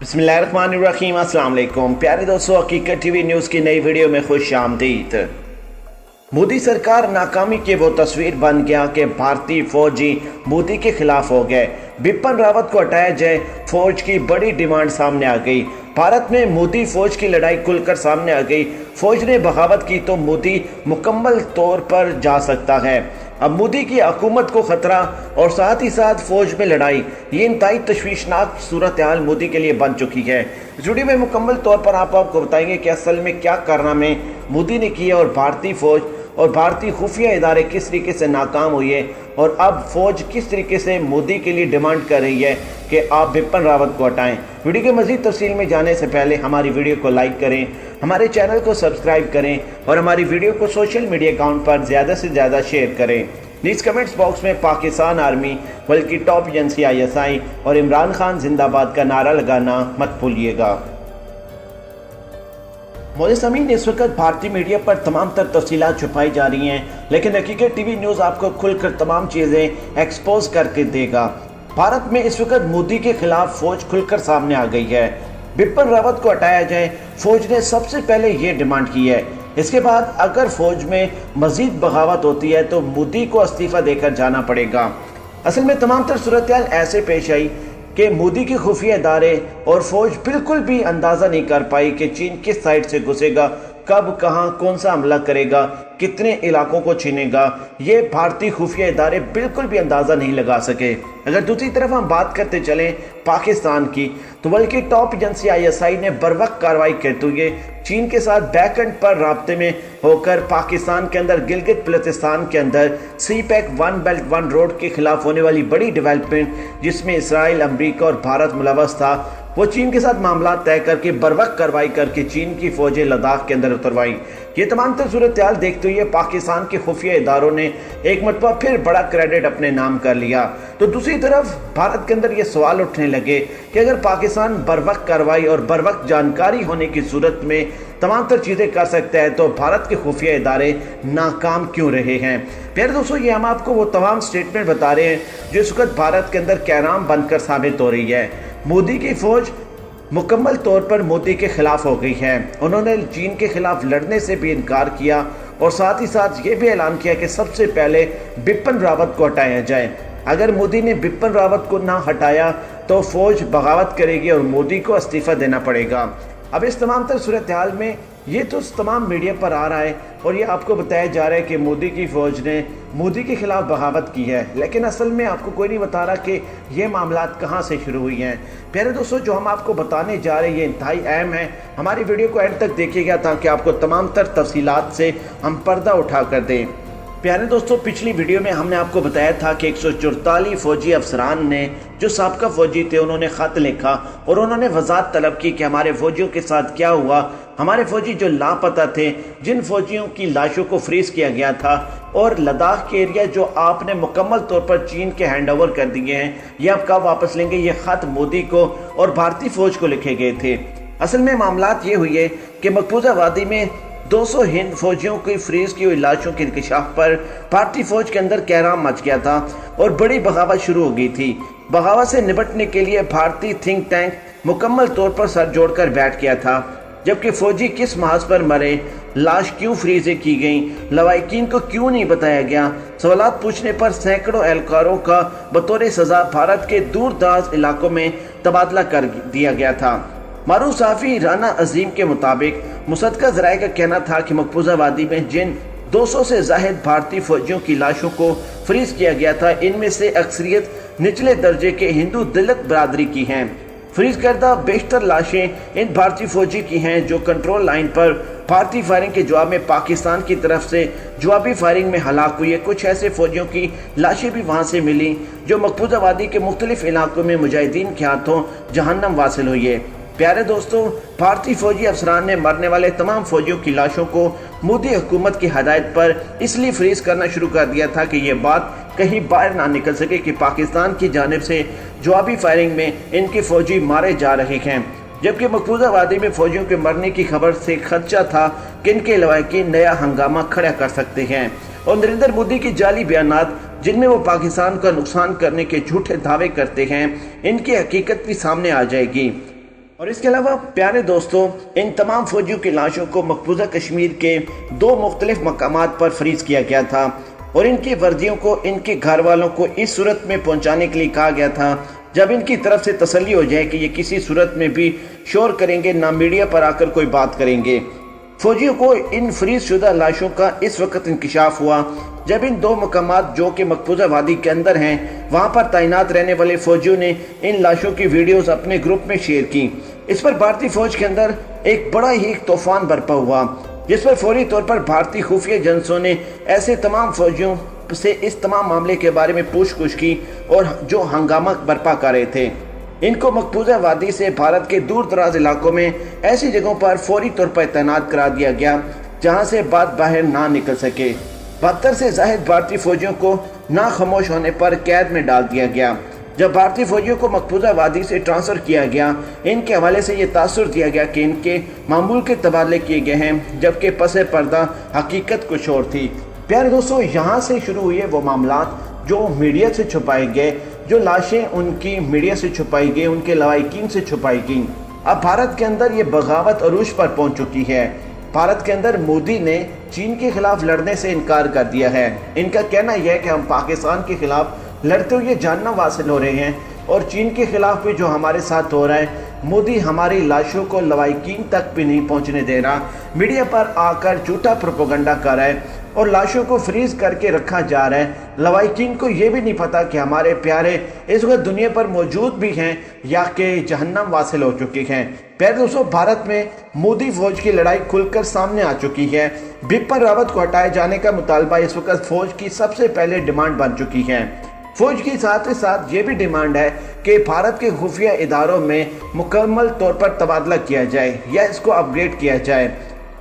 बिस्मिल्लाहिर्रहमानिर्रहीम। अस्सलाम वालेकुम प्यारे दोस्तों, हकीकत टीवी न्यूज़ की नई वीडियो में खुश आमदीद। मोदी सरकार नाकामी की वो तस्वीर बन गया कि भारतीय फौजी मोदी के खिलाफ हो गए। बिपिन रावत को हटाया जाए, फौज की बड़ी डिमांड सामने आ गई। भारत में मोदी फौज की लड़ाई खुलकर सामने आ गई। फौज ने बगावत की तो मोदी मुकम्मल तौर पर जा सकता है। अब मोदी की हुकूमत को खतरा और साथ ही साथ फौज में लड़ाई, ये इंतहाई तशवीशनाक सूरत हाल मोदी के लिए बन चुकी है। इस वीडियो में मुकम्मल तौर पर आपको बताएंगे कि असल में क्या कारनामे मोदी ने किए और भारतीय फौज और भारतीय खुफिया इदारे किस तरीके से नाकाम हुए हैं और अब फौज किस तरीके से मोदी के लिए डिमांड कर रही है कि आप बिपिन रावत को हटाएं। वीडियो के मज़ीद तफसील में जाने से पहले हमारी वीडियो को लाइक करें, हमारे चैनल को सब्सक्राइब करें और हमारी वीडियो को सोशल मीडिया अकाउंट पर ज़्यादा से ज़्यादा शेयर करें। प्लीज़ कमेंट्स बॉक्स में पाकिस्तान आर्मी बल्कि टॉप एजेंसी ISI और इमरान खान जिंदाबाद का नारा लगाना मत भूलिएगा। मोदी समीन इस वक्त भारतीय मीडिया पर तमाम तर तफसीलात छुपाई जा रही हैं, लेकिन हकीकत टीवी न्यूज़ आपको खुलकर तमाम चीज़ें एक्सपोज करके देगा। भारत में इस वक्त मोदी के खिलाफ फौज खुलकर सामने आ गई है। बिपिन रावत को हटाया जाए, फौज ने सबसे पहले ये डिमांड की है। इसके बाद अगर फौज में मजीद बगावत होती है तो मोदी को इस्तीफा देकर जाना पड़ेगा। असल में तमाम तर सूरत हाल ऐसे पेश आई कि मोदी के खुफिया इदारे और फौज बिल्कुल भी अंदाज़ा नहीं कर पाई कि चीन किस साइड से घुसेगा, कब कहां कौन सा हमला करेगा, कितने इलाकों को छीनेगा, ये भारतीय खुफिया इदारे बिल्कुल भी अंदाज़ा नहीं लगा सके। अगर दूसरी तरफ हम बात करते चलें पाकिस्तान की, तो बल्कि टॉप एजेंसी ISI ने बरवक्त कार्रवाई करते हुए चीन के साथ बैकएंड पर राब्ते में होकर पाकिस्तान के अंदर गिलगित बल्तिस्तान के अंदर CPEC 1 बेल्ट 1 रोड के खिलाफ होने वाली बड़ी डेवलपमेंट, जिसमें इसराइल, अमरीका और भारत मुलव्वस था, वो चीन के साथ मामला तय करके बरवक्त कार्रवाई करके चीन की फौजें लद्दाख के अंदर उतरवाई। ये तमाम तर सूरत हाल देखते हुए पाकिस्तान के खुफिया इदारों ने एक मरतबा फिर बड़ा क्रेडिट अपने नाम कर लिया। तो दूसरी तरफ भारत के अंदर ये सवाल उठने लगे कि अगर पाकिस्तान बरवक्त कार्रवाई और बरवक्त जानकारी होने की सूरत में तमाम तर चीज़ें कर सकता है तो भारत के खुफिया इदारे नाकाम क्यों रहे हैं। प्यारे दोस्तों, ये हम आपको वो तमाम स्टेटमेंट बता रहे हैं जो इस वक्त भारत के अंदर कैराम बनकर साबित हो रही है। मोदी की फौज मुकम्मल तौर पर मोदी के खिलाफ हो गई है। उन्होंने चीन के खिलाफ लड़ने से भी इनकार किया और साथ ही साथ ये भी ऐलान किया कि सबसे पहले बिपिन रावत को हटाया जाए। अगर मोदी ने बिपिन रावत को ना हटाया तो फौज बगावत करेगी और मोदी को इस्तीफा देना पड़ेगा। अब इस तमाम तर सूरत हाल में ये तो तमाम मीडिया पर आ रहा है और ये आपको बताया जा रहा है कि मोदी की फ़ौज ने मोदी के खिलाफ बगावत की है, लेकिन असल में आपको कोई नहीं बता रहा कि ये मामलात कहाँ से शुरू हुई हैं। प्यारे दोस्तों, जो हम आपको बताने जा रहे हैं ये इंतहाई अहम है। हमारी वीडियो को एंड तक देखिएगा ताकि आपको तमाम तर तफसीलात से हम पर्दा उठा कर दें। प्यारे दोस्तों, पिछली वीडियो में हमने आपको बताया था कि 144 फौजी अफसरान ने जो साबका फौजी थे उन्होंने ख़त लिखा और उन्होंने वजाहत तलब की कि हमारे फौजियों के साथ क्या हुआ। हमारे फौजी जो लापता थे, जिन फौजियों की लाशों को फ्रीज किया गया था और लद्दाख के एरिया जो आपने मुकम्मल तौर पर चीन के हैंड ओवर कर दिए हैं, ये आप कब वापस लेंगे। ये ख़त मोदी को और भारतीय फौज को लिखे गए थे। असल में मामलात ये हुई है कि मकबूजा वादी में 200 हिंद फौजियों की फ्रीज की हुई लाशों के इंकशाफ पर भारतीय फौज के अंदर कहराम मच गया था और बड़ी बगावत शुरू हो गई थी। बगावत से निपटने के लिए भारतीय थिंक टैंक मुकम्मल तौर पर सर जोड़कर बैठ गया था। जबकि फौजी किस महज पर मरे, लाश क्यों फ्रीजें की गई, लवाहिकीन को क्यों नहीं बताया गया, सवालात पूछने पर सैकड़ों एहलकारों का बतौर सजा भारत के दूर दराज इलाकों में तबादला कर दिया गया था। मारूफ सहाफ़ी राना अजीम के मुताबिक मुसद्दक़ा ज़राए का कहना था कि मकबूजा वादी में जिन 200 से ज़ाहिद भारतीय फौजियों की लाशों को फ्रीज किया गया था, इनमें से अक्सरियत निचले दर्जे के हिंदू दलित बरादरी की हैं। फ्रीज करदा बेशतर लाशें इन भारतीय फौजी की हैं जो कंट्रोल लाइन पर भारतीय फायरिंग के जवाब में पाकिस्तान की तरफ से जवाबी फायरिंग में हलाक हुई है। कुछ ऐसे फौजियों की लाशें भी वहाँ से मिली जो मकबूजा वादी के मुख्तलिफ इलाकों में मुजाहिदीन के हाथों जहन्नम वासिल हुई है। प्यारे दोस्तों, भारतीय फौजी अफसरान ने मरने वाले तमाम फौजियों की लाशों को मोदी हुकूमत की हदायत पर इसलिए फ्रीज करना शुरू कर दिया था कि ये बात कहीं बाहर ना निकल सके कि पाकिस्तान की जानिब से जवाबी फायरिंग में इनके फौजी मारे जा रहे हैं। जबकि मकबूजा वादी में फौजियों के मरने की खबर से खदशा था कि इनके लवाहिकीन नया हंगामा खड़ा कर सकते हैं और नरेंद्र मोदी की जाली बयानात, जिनमें वो पाकिस्तान का नुकसान करने के झूठे दावे करते हैं, इनकी हकीकत भी सामने आ जाएगी। और इसके अलावा प्यारे दोस्तों, इन तमाम फौजियों की लाशों को मकबूजा कश्मीर के 2 मुख्तलिफ मकामात पर फ्रीज किया गया था और इनकी वर्दियों को इनके घर वालों को इस सूरत में पहुंचाने के लिए कहा गया था जब इनकी तरफ से तसल्ली हो जाए कि ये किसी सूरत में भी शोर करेंगे ना मीडिया पर आकर कोई बात करेंगे। फौजियों को इन फ्रीज शुदा लाशों का इस वक्त इंकशाफ हुआ जब इन 2 मकामात जो कि मकबूजा वादी के अंदर हैं, वहां पर तैनात रहने वाले फौजियों ने इन लाशों की वीडियोस अपने ग्रुप में शेयर की। इस पर भारतीय फौज के अंदर एक बड़ा ही तूफान बरपा हुआ, जिस पर फौरी तौर पर भारतीय खुफिया एजेंसियों ने ऐसे तमाम फौजियों से इस तमाम मामले के बारे में पूछताछ की और जो हंगामा बरपा कर रहे थे, इनको मकबूजा वादी से भारत के दूर दराज इलाकों में ऐसी जगहों पर फौरी तौर पर तैनात करा दिया गया जहां से बात बाहर ना निकल सके। 72 से जायद भारतीय फौजियों को ना खामोश होने पर कैद में डाल दिया गया। जब भारतीय फौजियों को मकबूजा वादी से ट्रांसफर किया गया, इनके हवाले से ये तासुर दिया गया कि इनके मामूल के तबादले किए गए हैं, जबकि पसे पर्दा हकीकत कुछ और थी। प्यारे दोस्तों, यहाँ से शुरू हुए वो मामलात जो मीडिया से छुपाए गए, जो लाशें उनकी मीडिया से छुपाई गई, उनके लवाहिकीन से छुपाई गई। अब भारत के अंदर ये बगावत अरूज पर पहुंच चुकी है। भारत के अंदर मोदी ने चीन के खिलाफ लड़ने से इनकार कर दिया है। इनका कहना यह है कि हम पाकिस्तान के खिलाफ लड़ते हुए जानना हासिल हो रहे हैं और चीन के खिलाफ भी जो हमारे साथ हो रहा है, मोदी हमारी लाशों को लवाहिकीन तक भी नहीं पहुंचने दे रहा, मीडिया पर आकर झूठा प्रोपेगेंडा कर रहा है और लाशों को फ्रीज करके रखा जा रहा है। लवाहिकीन को ये भी नहीं पता कि हमारे प्यारे इस वक्त दुनिया पर मौजूद भी हैं या कि जहन्नम वासिल हो चुके हैं। प्यारे दोस्तों, भारत में मोदी फौज की लड़ाई खुलकर सामने आ चुकी है। बिपिन रावत को हटाए जाने का मुतालबा इस वक्त फौज की सबसे पहले डिमांड बन चुकी है। फौज के साथ ही साथ ये भी डिमांड है कि भारत के खुफिया इदारों में मुकम्मल तौर पर तबादला किया जाए या इसको अपग्रेड किया जाए।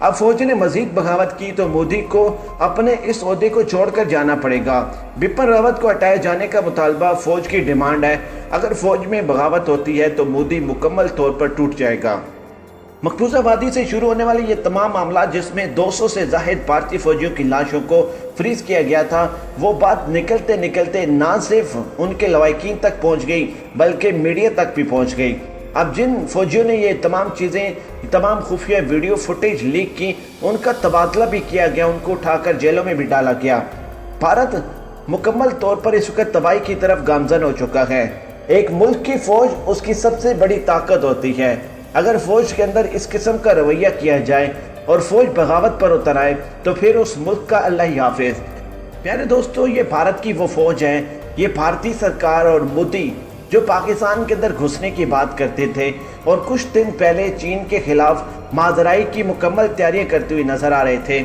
अब फौज ने मजीद बगावत की तो मोदी को अपने इस ओहदे को छोड़कर जाना पड़ेगा। बिपिन रावत को हटाए जाने का मुतालबा फौज की डिमांड है। अगर फौज में बगावत होती है तो मोदी मुकम्मल तौर पर टूट जाएगा। मकबूजा वादी से शुरू होने वाले ये तमाम मामला जिसमें 200 से जायद भारतीय फौजियों की लाशों को फ्रीज किया गया था, वो बात निकलते निकलते ना सिर्फ उनके लवाहिकीन तक पहुंच गई बल्कि मीडिया तक भी पहुंच गई। अब जिन फौजियों ने ये तमाम चीज़ें, तमाम खुफिया वीडियो फुटेज लीक की, उनका तबादला भी किया गया, उनको उठाकर जेलों में भी डाला गया। भारत मुकम्मल तौर पर इस वक्त तबाही की तरफ गामजन हो चुका है। एक मुल्क की फौज उसकी सबसे बड़ी ताकत होती है। अगर फौज के अंदर इस किस्म का रवैया किया जाए और फौज बगावत पर उतर आए तो फिर उस मुल्क का अल्लाह ही हाफिज। प्यारे दोस्तों, ये भारत की वो फौज है, ये भारतीय सरकार और मोदी जो पाकिस्तान के अंदर घुसने की बात करते थे और कुछ दिन पहले चीन के खिलाफ माजराई की मुकम्मल तैयारियां करते हुए नजर आ रहे थे।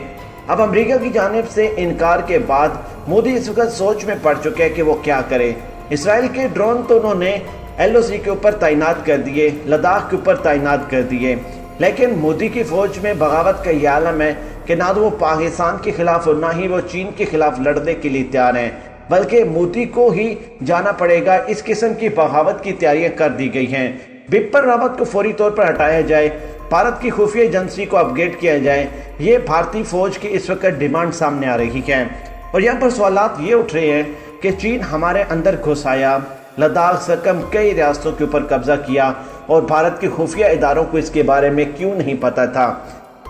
अब अमेरिका की जानिब से इनकार के बाद मोदी इस वक्त सोच में पड़ चुके हैं कि वो क्या करे। इसराइल के ड्रोन तो उन्होंने LOC के ऊपर तैनात कर दिए, लद्दाख के ऊपर तैनात कर दिए, लेकिन मोदी की फौज में बगावत का ये आलम है कि ना तो वो पाकिस्तान के खिलाफ और ना ही वो चीन के खिलाफ लड़ने के लिए तैयार हैं, बल्कि मोदी को ही जाना पड़ेगा। इस किस्म की बगावत की तैयारियां कर दी गई हैं। बिपिन रावत को फौरी तौर पर हटाया जाए, भारत की खुफिया एजेंसी को अपग्रेड किया जाए, ये भारतीय फौज की इस वक्त डिमांड सामने आ रही है। और यहाँ पर सवालात ये उठ रहे हैं कि चीन हमारे अंदर घुस आया, लद्दाख से कम कई रियासतों के ऊपर कब्जा किया और भारत के खुफिया इदारों को इसके बारे में क्यों नहीं पता था।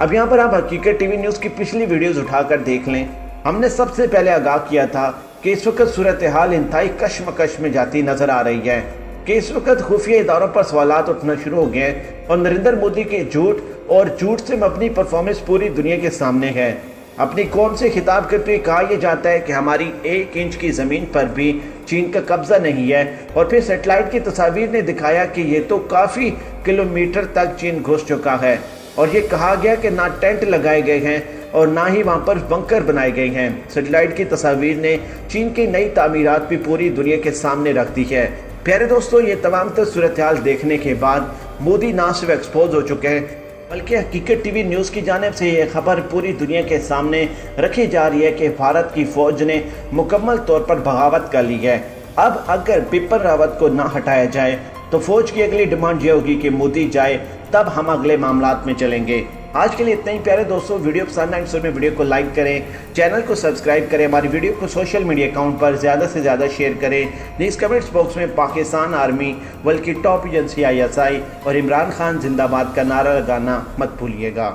अब यहाँ पर आप हकीकत टीवी न्यूज़ की पिछली वीडियोस उठाकर देख लें। हमने सबसे पहले आगाह किया था कि इस वक्त सूरत हाल इंतहाई कश्मकश में जाती नजर आ रही है कि इस वक्त खुफिया इदारों पर सवालात उठना शुरू हो गए और नरेंद्र मोदी के झूठ और झूठ से अपनी परफॉर्मेंस पूरी दुनिया के सामने है। अपनी कौम से खिताब करते हुए कहा यह जाता है कि हमारी 1 इंच की ज़मीन पर भी चीन का कब्जा नहीं है, और फिर सेटेलाइट की तस्वीर ने दिखाया कि ये तो काफ़ी किलोमीटर तक चीन घुस चुका है। और ये कहा गया कि ना टेंट लगाए गए हैं और ना ही वहाँ पर बंकर बनाए गए हैं। सेटेलाइट की तस्वीर ने चीन की नई तामीरात भी पूरी दुनिया के सामने रख दी है। प्यारे दोस्तों, ये तमाम सूरत हाल देखने के बाद मोदी ना सिर्फ एक्सपोज हो चुके हैं बल्कि हकीकत टीवी न्यूज़ की जानिब से ये खबर पूरी दुनिया के सामने रखी जा रही है कि भारत की फ़ौज ने मुकम्मल तौर पर बगावत कर ली है। अब अगर बिपिन रावत को ना हटाया जाए तो फ़ौज की अगली डिमांड ये होगी कि मोदी जाए, तब हम अगले मामलात में चलेंगे। آج کے لیے اتنا ہی پیارے دوستوں، ویڈیو پسند آئے تو ویڈیو کو لائک کریں، چینل کو سبسکرائب کریں، ہماری ویڈیو کو سوشل میڈیا اکاؤنٹ پر زیادہ سے زیادہ شیئر کریں۔ نیز کمنٹس باکس میں پاکستان آرمی بلکہ ٹاپ ایجنسی ISI اور عمران خان زندہ باد کا نعرہ لگانا مت بھولیے گا۔